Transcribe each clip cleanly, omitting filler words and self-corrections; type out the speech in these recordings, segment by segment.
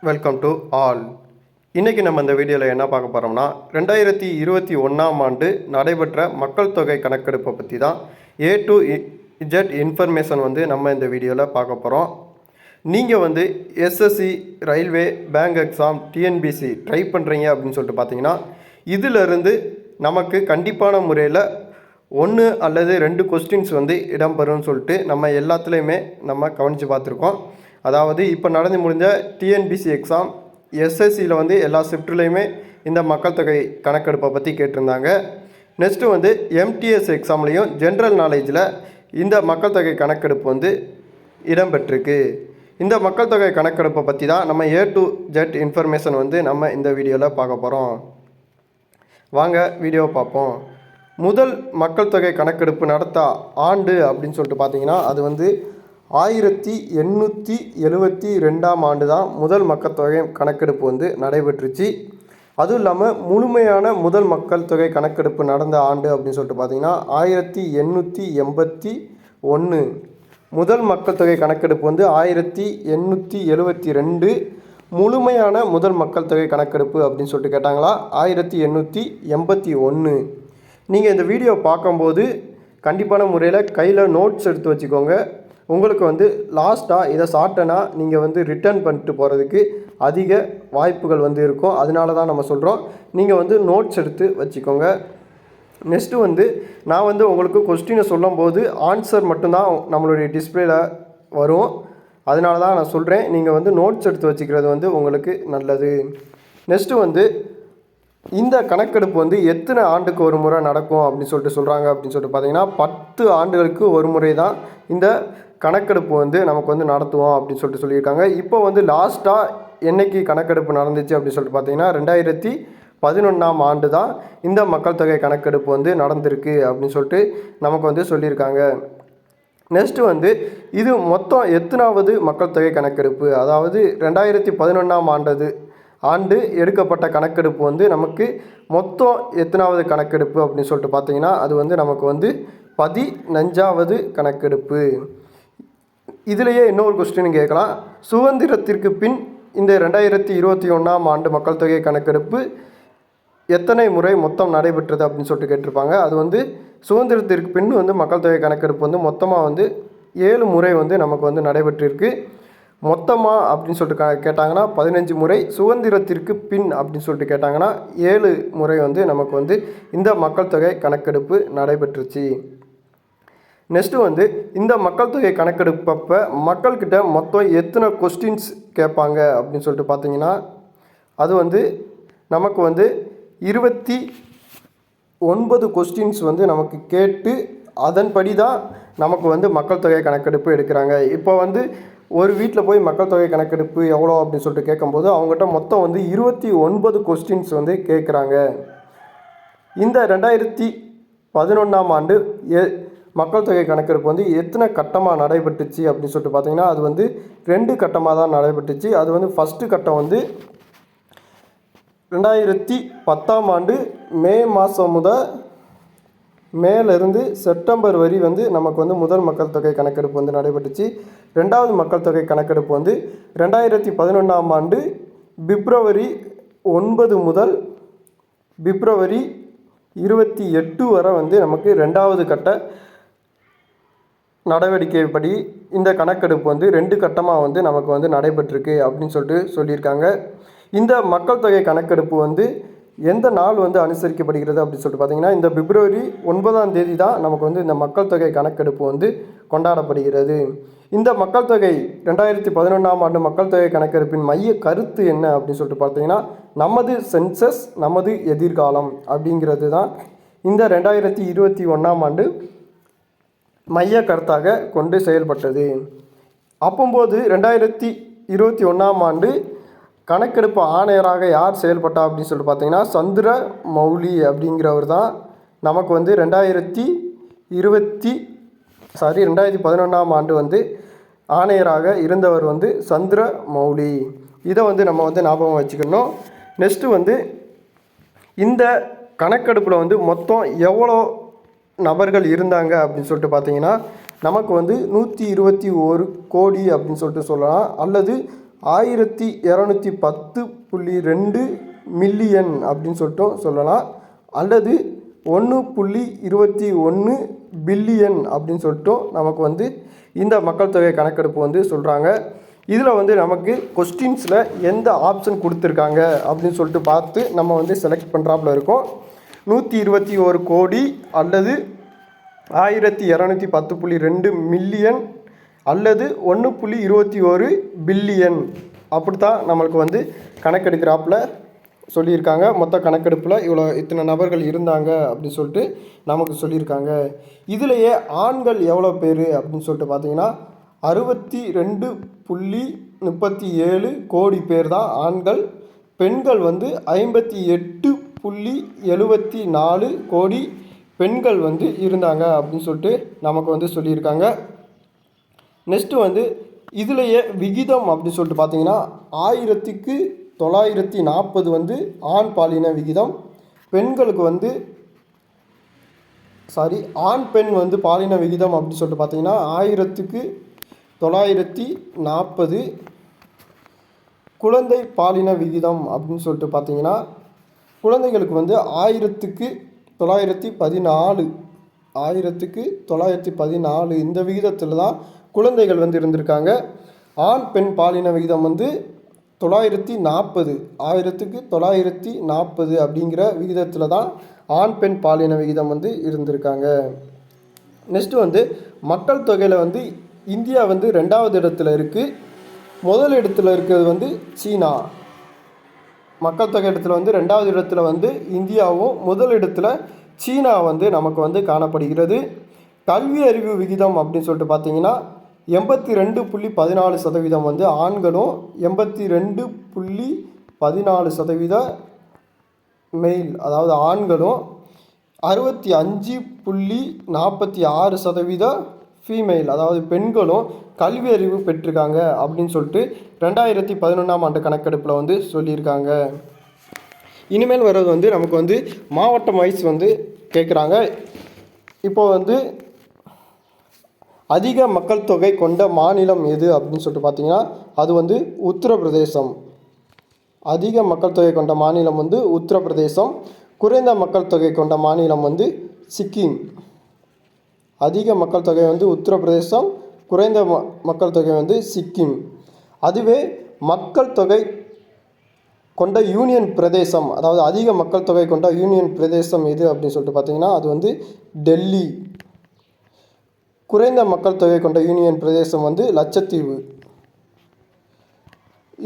Welcome to all. இன்றைக்கி நம்ம இந்த வீடியோவில் என்ன பார்க்க போகிறோம்னா 2021ஆம் ஆண்டு நடைபெற்ற மக்கள் தொகை கணக்கெடுப்பை பற்றி தான் A to Z இன்ஃபர்மேஷன் நம்ம இந்த வீடியோவில் பார்க்க போகிறோம். நீங்கள் SSC, railway, bank exam, TNPSC try பண்ணுறீங்க அப்படின்னு சொல்லிட்டு பார்த்தீங்கன்னா இதிலிருந்து நமக்கு கண்டிப்பான முறையில் 1 அல்லது 2 கொஸ்டின்ஸ் இடம்பெறும்னு சொல்லிட்டு நம்ம எல்லாத்துலேயுமே நம்ம கவனித்து பார்த்துருக்கோம். அதாவது இப்போ நடந்து முடிஞ்ச டிஎன்பிசி எக்ஸாம், எஸ்எஸ்சியில் எல்லா ஷிஃப்ட்லேயுமே இந்த மக்கள் தொகை கணக்கெடுப்பை பற்றி கேட்டிருந்தாங்க. நெக்ஸ்ட்டு எம்டிஎஸ் எக்ஸாம்லேயும் ஜென்ரல் நாலேஜில் இந்த மக்கள் தொகை கணக்கெடுப்பு இடம்பெற்றிருக்கு. இந்த மக்கள் தொகை கணக்கெடுப்பை பற்றி தான் நம்ம A to Z இன்ஃபர்மேஷன் நம்ம இந்த வீடியோவில் பார்க்க போகிறோம். வாங்க வீடியோவை பார்ப்போம். முதல் மக்கள் தொகை கணக்கெடுப்பு நடத்த ஆண்டு அப்படின்னு சொல்லிட்டு பார்த்தீங்கன்னா அது 1872ஆம் ஆண்டு தான் முதல் மக்கள் தொகை கணக்கெடுப்பு நடைபெற்றுச்சு. அதுவும் இல்லாமல் முழுமையான முதல் மக்கள் தொகை கணக்கெடுப்பு நடந்த ஆண்டு அப்படின்னு சொல்லிட்டு பார்த்தீங்கன்னா 1881. முதல் மக்கள் தொகை கணக்கெடுப்பு 1872. முழுமையான முதல் மக்கள் தொகை கணக்கெடுப்பு அப்படின்னு சொல்லிட்டு கேட்டாங்களா 1881. நீங்கள் இந்த வீடியோ பார்க்கும்போது கண்டிப்பான முறையில் கையில் நோட்ஸ் எடுத்து வச்சுக்கோங்க. உங்களுக்கு லாஸ்ட்டாக இதை சாப்பிட்டனா நீங்கள் ரிட்டர்ன் பண்ணிட்டு போகிறதுக்கு அதிக வாய்ப்புகள் இருக்கும். அதனால தான் நம்ம சொல்கிறோம் நீங்கள் நோட்ஸ் எடுத்து வச்சுக்கோங்க. நெக்ஸ்ட்டு நான் உங்களுக்கு கொஸ்டினை சொல்லும்போது ஆன்சர் மட்டும்தான் நம்மளுடைய டிஸ்பிளேல வரும். அதனால தான் நான் சொல்கிறேன் நீங்கள் நோட்ஸ் எடுத்து வச்சுக்கிறது உங்களுக்கு நல்லது. நெக்ஸ்ட்டு இந்த கணக்கெடுப்பு எத்தனை ஆண்டுக்கு ஒரு முறை நடக்கும் அப்படின்னு சொல்கிறாங்க அப்படின்னு சொல்லிட்டு பார்த்தீங்கன்னா 10 ஆண்டுகளுக்கு ஒரு முறை தான் இந்த கணக்கெடுப்பு நமக்கு நடத்துவோம் அப்படின்னு சொல்லியிருக்காங்க. இப்போ லாஸ்ட்டாக என்னைக்கு கணக்கெடுப்பு நடந்துச்சு அப்படின்னு சொல்லிட்டு பார்த்தீங்கன்னா 2011ஆம் ஆண்டு தான் இந்த மக்கள் தொகை கணக்கெடுப்பு நடந்திருக்கு அப்படின்னு சொல்லிட்டு நமக்கு சொல்லியிருக்காங்க. நெக்ஸ்ட்டு இது மொத்தம் எத்தனாவது மக்கள் தொகை கணக்கெடுப்பு, அதாவது 2011ஆம் ஆண்டு எடுக்கப்பட்ட கணக்கெடுப்பு நமக்கு மொத்தம் எத்தனாவது கணக்கெடுப்பு அப்படின்னு சொல்லிட்டு பார்த்தீங்கன்னா அது நமக்கு 15வது கணக்கெடுப்பு. இதிலேயே இன்னொரு கொஸ்டின் கேட்கலாம், சுதந்திரத்திற்கு பின் இந்த 2021ஆம் ஆண்டு மக்கள் தொகை கணக்கெடுப்பு எத்தனை முறை மொத்தம் நடைபெற்றது அப்படின்னு சொல்லிட்டு கேட்டிருப்பாங்க. அது சுதந்திரத்திற்கு பின் மக்கள் தொகை கணக்கெடுப்பு மொத்தமாக 7 முறை நமக்கு நடைபெற்றிருக்கு. மொத்தமாக அப்படின்னு சொல்லிட்டு கேட்டாங்கன்னா 15 முறை, சுதந்திரத்திற்கு பின் அப்படின்னு சொல்லிட்டு கேட்டாங்கன்னா 7 முறை நமக்கு இந்த மக்கள் தொகை கணக்கெடுப்பு நடைபெற்றுச்சு. நெக்ஸ்ட்டு இந்த மக்கள் தொகை கணக்கெடுப்பப்போ மக்கள்கிட்ட மொத்தம் எத்தனை கொஸ்டின்ஸ் கேட்பாங்க அப்படின்னு சொல்லிட்டு பார்த்தீங்கன்னா அது நமக்கு 29 கொஸ்டின்ஸ் நமக்கு கேட்டு அதன்படி தான் நமக்கு மக்கள் தொகை கணக்கெடுப்பு எடுக்கிறாங்க. இப்போ ஒரு வீட்டில் போய் மக்கள் தொகை கணக்கெடுப்பு எவ்வளோ அப்படின்னு சொல்லிட்டு கேட்கும்போது அவங்ககிட்ட மொத்தம் 29 கொஸ்டின்ஸ் கேட்குறாங்க. இந்த 2011ஆம் ஆண்டு மக்கள் தொகை கணக்கெடுப்பு எத்தனை கட்டமாக நடைபெற்றுச்சு அப்படின்னு சொல்லிட்டு பார்த்தீங்கன்னா அது 2 கட்டமாக தான் நடைபெற்றுச்சு. அது ஃபஸ்ட்டு கட்டம் 2010ஆம் ஆண்டு மே மாதம் மேலேருந்து செப்டம்பர் வரை நமக்கு முதல் மக்கள் தொகை கணக்கெடுப்பு நடைபெற்றுச்சு. 2வது மக்கள் தொகை கணக்கெடுப்பு 2011ஆம் ஆண்டு பிப்ரவரி 9 முதல் பிப்ரவரி 28 வரை நமக்கு 2வது கட்ட நடவடிக்கைப்படி இந்த கணக்கெடுப்பு 2 கட்டமாக நமக்கு நடைபெற்றிருக்கு அப்படின்னு சொல்லியிருக்காங்க. இந்த மக்கள் தொகை கணக்கெடுப்பு எந்த நாள் அனுசரிக்கப்படுகிறது அப்படின்னு சொல்லிட்டு பார்த்தீங்கன்னா இந்த பிப்ரவரி 9ஆம் தேதி தான் நமக்கு இந்த மக்கள் தொகை கணக்கெடுப்பு கொண்டாடப்படுகிறது. இந்த மக்கள் தொகை 2011ஆம் ஆண்டு மக்கள் தொகை கணக்கெடுப்பின் மைய கருத்து என்ன அப்படின்னு சொல்லிட்டு பார்த்தீங்கன்னா நமது சென்சஸ் நமது எதிர்காலம் அப்படிங்கிறது தான் இந்த 2021ஆம் ஆண்டு மைய கருத்தாக கொண்டு செயல்பட்டது. அப்போது 2021ஆம் ஆண்டு கணக்கெடுப்பு ஆணையராக யார் செயல்பட்டா அப்படின்னு சொல்லிட்டு பார்த்தீங்கன்னா சந்திர மௌலி அப்படிங்கிறவர் தான் நமக்கு 2011ஆம் ஆண்டு ஆணையராக இருந்தவர் சந்திர மௌலி. இதை நம்ம ஞாபகம் வச்சுக்கணும். நெக்ஸ்ட்டு இந்த கணக்கெடுப்பில் மொத்தம் எவ்வளோ நபர்கள் இருந்தாங்க அப்படின்னு சொல்லிட்டு பார்த்தீங்கன்னா நமக்கு 121 கோடி அப்படின்னு சொல்லிட்டு சொல்லலாம், அல்லது 1210.2 மில்லியன் அப்படின்னு சொல்லிட்டும் சொல்லலாம், அல்லது 1.21 பில்லியன் அப்படின்னு சொல்லிட்டும் நமக்கு வந்து இந்த மக்கள் தொகை கணக்கெடுப்பு வந்து சொல்கிறாங்க. இதில் வந்து நமக்கு கொஸ்டின்ஸில் எந்த ஆப்ஷன் கொடுத்துருக்காங்க அப்படின்னு சொல்லிட்டு பார்த்து நம்ம வந்து செலக்ட் பண்ணுறாப்புல இருக்கோம். 121 கோடி அல்லது 1210.2 மில்லியன் அல்லது 1.21 பில்லியன் அப்படித்தான் நம்மளுக்கு வந்து கணக்கெடுக்கிறாப்புல சொல்லியிருக்காங்க. மொத்த கணக்கெடுப்பில் இத்தனை நபர்கள் இருந்தாங்க அப்படின்னு சொல்லிட்டு நமக்கு சொல்லியிருக்காங்க. இதிலேயே ஆண்கள் எவ்வளோ பேர் அப்படின்னு சொல்லிட்டு பார்த்தீங்கன்னா 62.37 கோடி பேர் தான் ஆண்கள். பெண்கள் வந்து 58.74 கோடி பெண்கள் வந்து இருந்தாங்க அப்படின்னு சொல்லிட்டு நமக்கு வந்து சொல்லியிருக்காங்க. நெக்ஸ்ட்டு வந்து இதுலேயே விகிதம் அப்படின்னு சொல்லிட்டு பார்த்தீங்கன்னா 1940 வந்து ஆண் பாலின விகிதம். பெண்களுக்கு வந்து ஆண் பெண் வந்து பாலின விகிதம் அப்படின்னு சொல்லிட்டு பார்த்தீங்கன்னா 1940. குழந்தை பாலின விகிதம் அப்படின்னு சொல்லிட்டு பார்த்தீங்கன்னா குழந்தைகளுக்கு வந்து 1914 இந்த விகிதத்தில் தான் குழந்தைகள் வந்து இருந்திருக்காங்க. ஆண் பெண் பாலின விகிதம் வந்து 1940 அப்படிங்கிற விகிதத்தில் தான் ஆண் பெண் பாலின விகிதம் வந்து இருந்திருக்காங்க. நெக்ஸ்ட்டு வந்து மக்கள் தொகையில் வந்து இந்தியா வந்து 2வது இடத்துல இருக்குது. முதல் இடத்துல இருக்கிறது வந்து சீனா. மக்கள் தொகை இடத்துல வந்து 2வது இடத்துல வந்து இந்தியாவும், முதல் இடத்துல சீனா வந்து நமக்கு வந்து காணப்படுகிறது. கல்வி அறிவு விகிதம் அப்படின்னு சொல்லிட்டு பார்த்தீங்கன்னா 82.14% வந்து ஆண்களும், 82.14% மெயில் அதாவது ஆண்களும், 65.46% ஃபீமேல் அதாவது பெண்களும் கல்வி அறிவு பெற்றிருக்காங்க அப்படின்னு சொல்லிட்டு 2011ஆம் ஆண்டு கணக்கெடுப்பில் வந்து சொல்லியிருக்காங்க. இனிமேல் வர்றது வந்து நமக்கு வந்து மாவட்டம் வைஸ் வந்து கேட்குறாங்க. இப்போது வந்து அதிக மக்கள் தொகை கொண்ட மாநிலம் எது அப்படின்னு சொல்லிட்டு பார்த்தீங்கன்னா அது வந்து உத்தரப்பிரதேசம். அதிக மக்கள் தொகை கொண்ட மாநிலம் வந்து உத்தரப்பிரதேசம். குறைந்த மக்கள் தொகை கொண்ட மாநிலம் வந்து சிக்கிம். அதிக மக்கள் தொகை வந்து உத்தரப்பிரதேசம், குறைந்த மக்கள் தொகை வந்து சிக்கிம். அதுவே மக்கள் தொகை கொண்ட யூனியன் பிரதேசம், அதாவது அதிக மக்கள் தொகை கொண்ட யூனியன் பிரதேசம் எது அப்படின்னு சொல்லிட்டு பார்த்தீங்கன்னா அது வந்து டெல்லி. குறைந்த மக்கள் தொகை கொண்ட யூனியன் பிரதேசம் வந்து லட்சத்தீவு.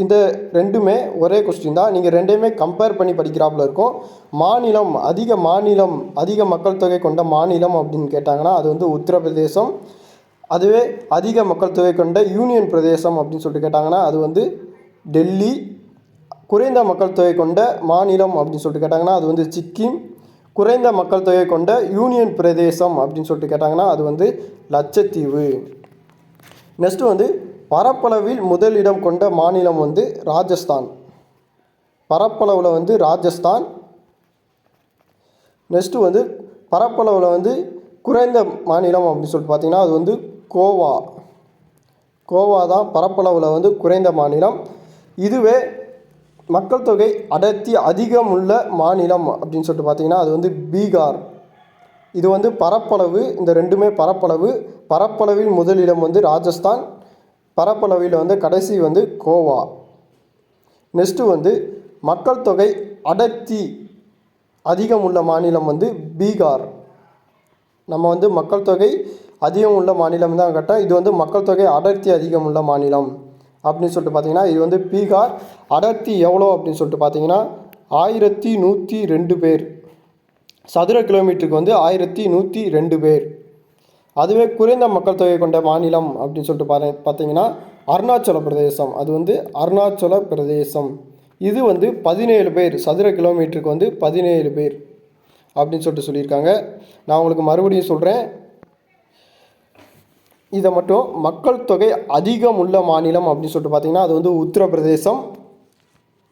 இந்த ரெண்டுமே ஒரே கொஸ்டின் தான், நீங்கள் ரெண்டையுமே கம்பேர் பண்ணி படிக்கிறாப்புல இருக்கும். மாநிலம் அதிக மக்கள் தொகை கொண்ட மாநிலம் அப்படின்னு கேட்டாங்கன்னா அது வந்து உத்தரப்பிரதேசம். அதுவே அதிக மக்கள் தொகை கொண்ட யூனியன் பிரதேசம் அப்படின்னு சொல்லிட்டு கேட்டாங்கன்னா அது வந்து டெல்லி. குறைந்த மக்கள் தொகை கொண்ட மாநிலம் அப்படின்னு சொல்லிட்டு கேட்டாங்கன்னா அது வந்து சிக்கிம். குறைந்த மக்கள் தொகை கொண்ட யூனியன் பிரதேசம் அப்படின்னு சொல்லிட்டு கேட்டாங்கன்னா அது வந்து லட்சத்தீவு. நெக்ஸ்ட்டு வந்து பரப்பளவில் முதலிடம் கொண்ட மாநிலம் வந்து ராஜஸ்தான். பரப்பளவில் வந்து ராஜஸ்தான். நெக்ஸ்ட்டு வந்து பரப்பளவில் வந்து குறைந்த மாநிலம் அப்படின்னு சொல்லிட்டு பார்த்தீங்கன்னா அது வந்து கோவா. கோவா தான் பரப்பளவில் வந்து குறைந்த மாநிலம். இதுவே மக்கள் தொகை அடர்த்தி அதிகம் உள்ள மாநிலம் அப்படின்னு சொல்லிட்டு பார்த்தீங்கன்னா அது வந்து பீகார். இது வந்து பரப்பளவு, இந்த ரெண்டுமே பரப்பளவில் முதலிடம் வந்து ராஜஸ்தான், பரப்பளவில் வந்து கடைசி வந்து கோவா. நெக்ஸ்ட்டு வந்து மக்கள் தொகை அடர்த்தி அதிகம் உள்ள மாநிலம் வந்து பீகார். நம்ம வந்து மக்கள் தொகை அதிகம் உள்ள மாநிலம் தான் கேட்டோம். இது வந்து மக்கள் தொகை அடர்த்தி அதிகம் உள்ள மாநிலம் அப்படின்னு சொல்லிட்டு பார்த்தீங்கன்னா இது வந்து பீகார். அடர்த்தி எவ்வளோ அப்படின்னு சொல்லிட்டு பார்த்தீங்கன்னா 1102 பேர். சதுர கிலோமீட்டருக்கு வந்து 1102 பேர். அதுவே குறைந்த மக்கள் தொகை கொண்ட மாநிலம் அப்படின்னு சொல்லிட்டு பார்த்தீங்கன்னா அருணாச்சல பிரதேசம். அது வந்து அருணாச்சல பிரதேசம். இது வந்து 17 பேர். சதுர கிலோமீட்டருக்கு வந்து 17 பேர் அப்படின்னு சொல்லிட்டு சொல்லியிருக்காங்க. நான் உங்களுக்கு மறுபடியும் சொல்கிறேன், இதை மட்டும். மக்கள் தொகை அதிகம் உள்ள மாநிலம் அப்படின்னு சொல்லிட்டு பார்த்தீங்கன்னா அது வந்து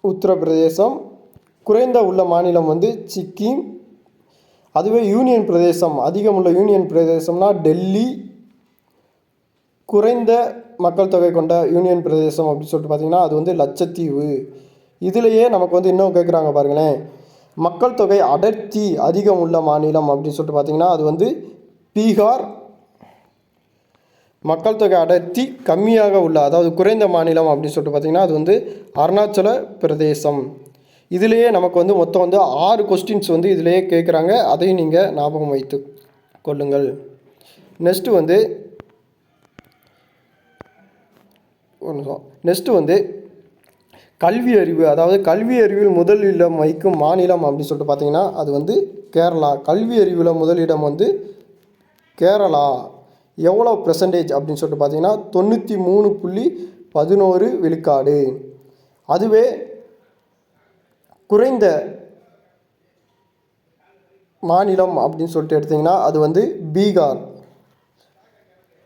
உத்தரப்பிரதேசம். குறைந்த உள்ள மாநிலம் வந்து சிக்கிம். அதுவே யூனியன் பிரதேசம், அதிகம் உள்ள யூனியன் பிரதேசம்னா டெல்லி. குறைந்த மக்கள் தொகை கொண்ட யூனியன் பிரதேசம் அப்படின்னு சொல்லிட்டு பார்த்தீங்கன்னா அது வந்து லட்சத்தீவு. இதுலேயே நமக்கு வந்து இன்னும் கேட்குறாங்க பாருங்களேன், மக்கள் தொகை அடர்த்தி அதிகம் உள்ள மாநிலம் அப்படின்னு சொல்லிட்டு பார்த்தீங்கன்னா அது வந்து பீகார். மக்கள் தொகை அடர்த்தி கம்மியாக உள்ள, அதாவது குறைந்த மாநிலம் அப்படின்னு சொல்லிட்டு பார்த்தீங்கன்னா அது வந்து அருணாச்சல பிரதேசம். இதிலேயே நமக்கு வந்து மொத்தம் வந்து 6 கொஸ்டின்ஸ் வந்து இதிலேயே கேட்குறாங்க. அதையும் நீங்கள் ஞாபகம் வைத்து கொள்ளுங்கள். நெக்ஸ்ட்டு வந்து கல்வி அறிவு, அதாவது கல்வி அறிவில் முதலிடம் வைக்கும் மாநிலம் அப்படின்னு சொல்லிட்டு பார்த்தீங்கன்னா அது வந்து கேரளா. கல்வி அறிவில் முதலிடம் வந்து கேரளா. எவ்வளோ பெர்சன்டேஜ் அப்படின்னு சொல்லிட்டு பார்த்தீங்கன்னா 93.11 விழுக்காடு. அதுவே குறைந்த மாநிலம் அப்படின்னு சொல்லிட்டு எடுத்திங்கன்னா அது வந்து பீகார்.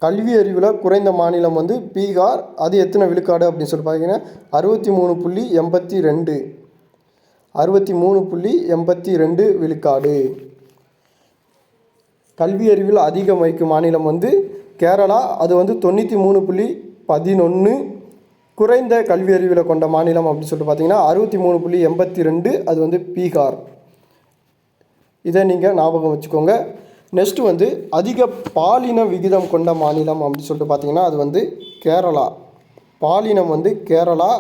கல்வி அறிவில் குறைந்த மாநிலம் வந்து பீகார். அது எத்தனை விழுக்காடு அப்படின்னு சொல்லிட்டு பார்த்தீங்கன்னா 63.82 விழுக்காடு. கல்வி அறிவில் அதிகம் வைக்கும் மாநிலம் வந்து கேரளா. அது வந்து 93.11. குறைந்த கல்வி அறிவில் கொண்ட மாநிலம் அப்படின்னு சொல்லிட்டு பார்த்தீங்கன்னா 63.82. அது வந்து பீகார். இதை நீங்கள் ஞாபகம் வச்சுக்கோங்க. நெக்ஸ்ட்டு வந்து அதிக பாலின விகிதம் கொண்ட மாநிலம் அப்படின்னு சொல்லிட்டு பார்த்தீங்கன்னா அது வந்து கேரளா. பாலினம் வந்து கேரளா.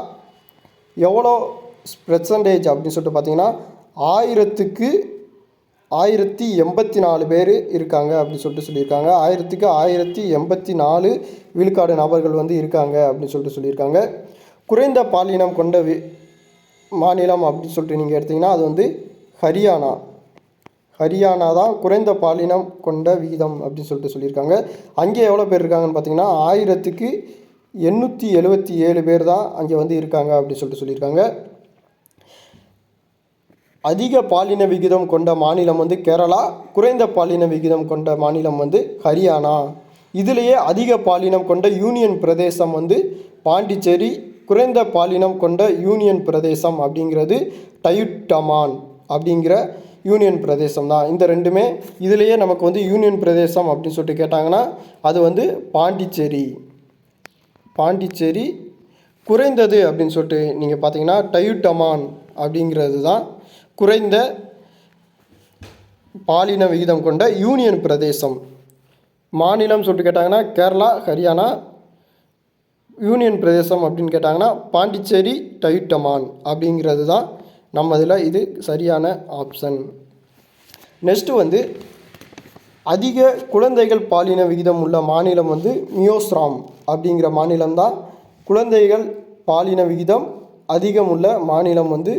எவ்வளோ பெர்சன்டேஜ் அப்படின்னு சொல்லிட்டு பார்த்தீங்கன்னா 1000க்கு 1084 பேர் இருக்காங்க அப்படின்னு சொல்லிட்டு சொல்லியிருக்காங்க. 1000க்கு 1084 விழுக்காடு நபர்கள் வந்து இருக்காங்க அப்படின்னு சொல்லிட்டு சொல்லியிருக்காங்க. குறைந்த பாலினம் கொண்ட மாநிலம் அப்படின்னு சொல்லிட்டு நீங்கள் எடுத்திங்கன்னா அது வந்து ஹரியானா. ஹரியானா தான் குறைந்த பாலினம் கொண்ட விகிதம் அப்படின்னு சொல்லிட்டு சொல்லியிருக்காங்க. அங்கே எவ்வளோ பேர் இருக்காங்கன்னு பார்த்தீங்கன்னா 1000க்கு 877 பேர் தான் அங்கே வந்து இருக்காங்க அப்படின்னு சொல்லிட்டு சொல்லியிருக்காங்க. அதிக பாலின விகிதம் கொண்ட மாநிலம் வந்து கேரளா. குறைந்த பாலின விகிதம் கொண்ட மாநிலம் வந்து ஹரியானா. இதிலேயே அதிக பாலினம் கொண்ட யூனியன் பிரதேசம் வந்து பாண்டிச்சேரி. குறைந்த பாலினம் கொண்ட யூனியன் பிரதேசம் அப்படிங்கிறது டயுட்டமான் அப்படிங்கிற யூனியன் பிரதேசம் தான். இந்த ரெண்டுமே இதிலேயே நமக்கு வந்து யூனியன் பிரதேசம் அப்படின்னு சொல்லிட்டு கேட்டாங்கன்னா அது வந்து பாண்டிச்சேரி. குறைந்தது அப்படின்னு சொல்லிட்டு நீங்கள் பார்த்தீங்கன்னா டயுட்டமான் அப்படிங்கிறது தான் குறைந்த பாலின விகிதம் கொண்ட யூனியன் பிரதேசம். மாநிலம் சொல்லிட்டு கேட்டாங்கன்னா கேரளா, ஹரியானா. யூனியன் பிரதேசம் அப்படின்னு கேட்டாங்கன்னா பாண்டிச்சேரி, டயுட்டமான் அப்படிங்கிறது தான் நம்ம இதில் இது சரியான ஆப்ஷன். நெக்ஸ்ட்டு வந்து அதிக குழந்தைகள் பாலின விகிதம் உள்ள மாநிலம் வந்து மியோஸ்ராம் அப்படிங்கிற மாநிலம்தான். குழந்தைகள் பாலின விகிதம் அதிகம் உள்ள மாநிலம் வந்து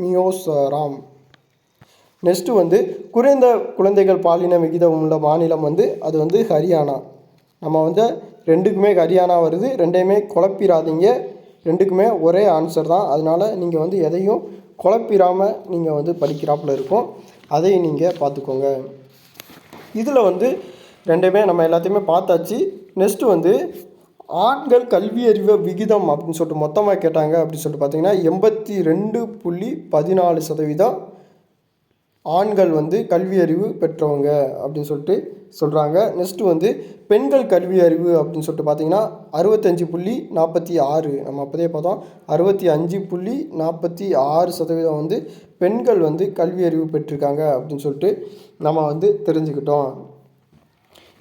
மியோசராம். நெக்ஸ்ட்டு வந்து குறைந்த குழந்தைகள் பாலின விகிதம் உள்ள மாநிலம் வந்து அது வந்து ஹரியானா. நம்ம வந்து ரெண்டுக்குமே ஹரியானா வருது. ரெண்டையுமே குழப்பிடாதீங்க. ரெண்டுக்குமே ஒரே ஆன்சர் தான். அதனால் நீங்கள் வந்து எதையும் குழப்பிடாமல் நீங்கள் வந்து படிக்கிறாப்புல இருக்கும். அதையும் நீங்கள் பார்த்துக்கோங்க. இதில் வந்து ரெண்டுமே நம்ம எல்லாத்தையுமே பார்த்தாச்சு. நெக்ஸ்ட்டு வந்து ஆண்கள் கல்வி அறிவு விகிதம் அப்படின்னு சொல்லிட்டு மொத்தமாக கேட்டாங்க அப்படின்னு சொல்லிட்டு பார்த்தீங்கன்னா 82.14% ஆண்கள் வந்து கல்வி அறிவு பெற்றவங்க அப்படின்னு சொல்லிட்டு சொல்கிறாங்க. நெக்ஸ்ட்டு வந்து பெண்கள் கல்வி அறிவு அப்படின்னு சொல்லிட்டு பார்த்தீங்கன்னா 65.46. நம்ம அப்போதே பார்த்தோம் 65.46% வந்து பெண்கள் வந்து கல்வி அறிவு பெற்றிருக்காங்க அப்படின்னு சொல்லிட்டு நம்ம வந்து தெரிஞ்சுக்கிட்டோம்.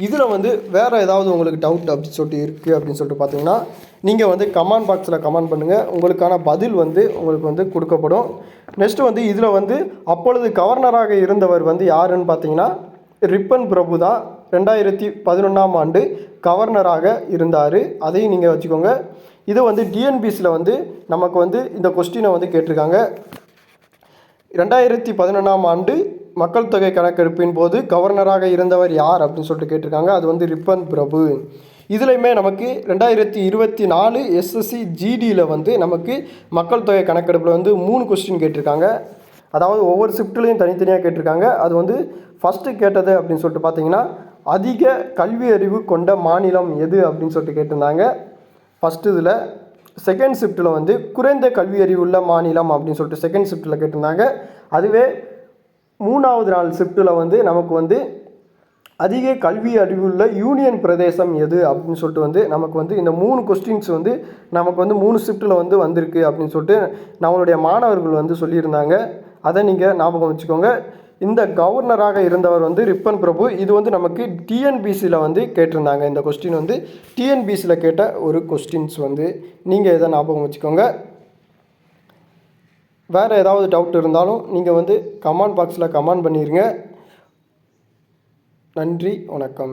இதில் வந்து வேறு ஏதாவது உங்களுக்கு டவுட் அப்படின்னு சொல்லிட்டு இருக்குது அப்படின்னு சொல்லிட்டு பார்த்தீங்கன்னா நீங்கள் வந்து கமெண்ட் பாக்ஸில் கமெண்ட் பண்ணுங்கள். உங்களுக்கான பதில் வந்து உங்களுக்கு வந்து கொடுக்கப்படும். நெக்ஸ்ட்டு வந்து இதில் வந்து அப்பொழுது கவர்னராக இருந்தவர் வந்து யாருன்னு பார்த்தீங்கன்னா ரிப்பன் பிரபு தான். 2011ஆம் ஆண்டு கவர்னராக இருந்தார். அதையும் நீங்கள் வச்சுக்கோங்க. இது வந்து டிஎன்பிசியில் வந்து நமக்கு வந்து இந்த கொஸ்டினை வந்து கேட்டிருக்காங்க. 2011ஆம் ஆண்டு மக்கள் தொகை கணக்கெடுப்பின் போது கவர்னராக இருந்தவர் யார் அப்படின்னு சொல்லிட்டு கேட்டிருக்காங்க. அது வந்து ரிப்பன் பிரபு. இதுலையுமே நமக்கு 2024 எஸ்எஸ்சி ஜிடியில் வந்து நமக்கு மக்கள் தொகை கணக்கெடுப்பில் வந்து 3 கொஸ்டின் கேட்டிருக்காங்க. அதாவது ஒவ்வொரு ஷிஃப்ட்லேயும் தனித்தனியாக கேட்டிருக்காங்க. அது வந்து ஃபஸ்ட்டு கேட்டது அப்படின்னு சொல்லிட்டு பார்த்தீங்கன்னா அதிக கல்வி அறிவு கொண்ட மாநிலம் எது அப்படின்னு சொல்லிட்டு கேட்டிருந்தாங்க ஃபஸ்ட்டு இதில். செகண்ட் ஷிஃப்ட்டில் வந்து குறைந்த கல்வி அறிவு உள்ள மாநிலம் அப்படின்னு சொல்லிட்டு செகண்ட் ஷிஃப்ட்டில் கேட்டிருந்தாங்க. அதுவே 3வது நாள் ஷிஃப்ட்டில் வந்து நமக்கு வந்து அதிக கல்வி அறிவுள்ள யூனியன் பிரதேசம் எது அப்படின்னு சொல்லிட்டு வந்து நமக்கு வந்து இந்த 3 கொஸ்டின்ஸ் வந்து நமக்கு வந்து 3 ஷிஃப்ட்டில் வந்து வந்திருக்கு அப்படின்னு சொல்லிட்டு நம்மளுடைய மாணவர்கள் வந்து சொல்லியிருந்தாங்க. அதை நீங்கள் ஞாபகம் வச்சுக்கோங்க. இந்த கவர்னராக இருந்தவர் வந்து ரிப்பன் பிரபு. இது வந்து நமக்கு டிஎன்பிசியில் வந்து கேட்டிருந்தாங்க. இந்த கொஸ்டின் வந்து டிஎன்பிசியில் கேட்ட ஒரு கொஸ்டின்ஸ் வந்து நீங்கள் இதை ஞாபகம் வச்சுக்கோங்க. வேறு ஏதாவது டவுட் இருந்தாலும் நீங்கள் வந்து கமெண்ட் பாக்ஸில் கமெண்ட் பண்ணிடுங்க. நன்றி, வணக்கம்.